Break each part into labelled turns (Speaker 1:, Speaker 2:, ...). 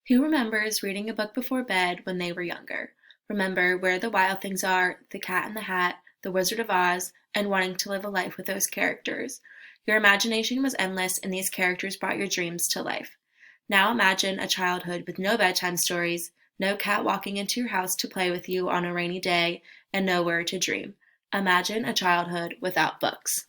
Speaker 1: Who remembers reading a book before bed when they were younger? Remember Where the Wild Things Are, The Cat in the Hat, The Wizard of Oz, and wanting to live a life with those characters. Your imagination was endless, and these characters brought your dreams to life. Now imagine a childhood with no bedtime stories, no cat walking into your house to play with you on a rainy day, and nowhere to dream. Imagine a childhood without books.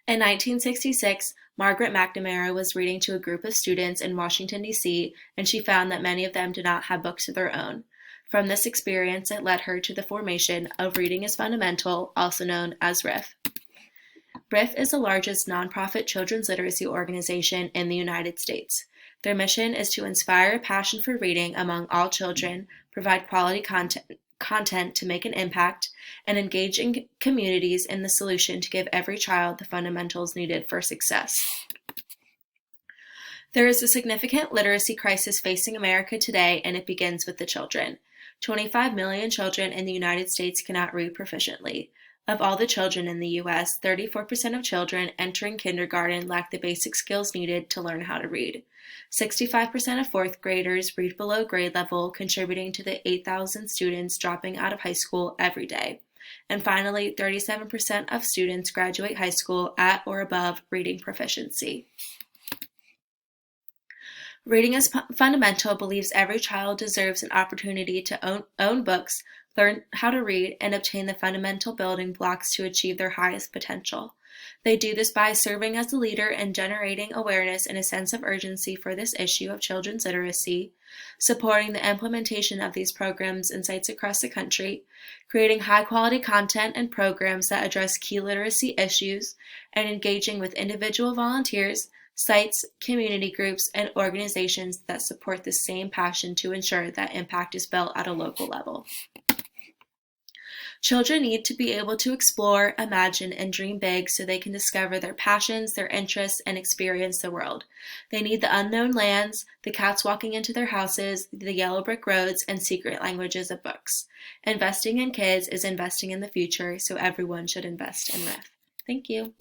Speaker 1: In 1966, Margaret McNamara was reading to a group of students in Washington, D.C., and she found that many of them did not have books of their own. From this experience, it led her to the formation of Reading is Fundamental, also known as RIF. RIF is the largest nonprofit children's literacy organization in the United States. Their mission is to inspire a passion for reading among all children, provide quality content to make an impact, and engage in communities in the solution to give every child the fundamentals needed for success. There is a significant literacy crisis facing America today, and it begins with the children. 25 million children in the United States cannot read proficiently. Of all the children in the U.S., 34% of children entering kindergarten lack the basic skills needed to learn how to read. 65% of fourth graders read below grade level, contributing to the 8,000 students dropping out of high school every day. And finally, 37% of students graduate high school at or above reading proficiency. Reading is Fundamental believes every child deserves an opportunity to own books, learn how to read, and obtain the fundamental building blocks to achieve their highest potential. They do this by serving as a leader and generating awareness and a sense of urgency for this issue of children's literacy, supporting the implementation of these programs in sites across the country, creating high-quality content and programs that address key literacy issues, and engaging with individual volunteers, sites, community groups, and organizations that support the same passion to ensure that impact is built at a local level. Children need to be able to explore, imagine, and dream big so they can discover their passions, their interests, and experience the world. They need the unknown lands, the cats walking into their houses, the yellow brick roads, and secret languages of books. Investing in kids is investing in the future, so everyone should invest in RIF. Thank you.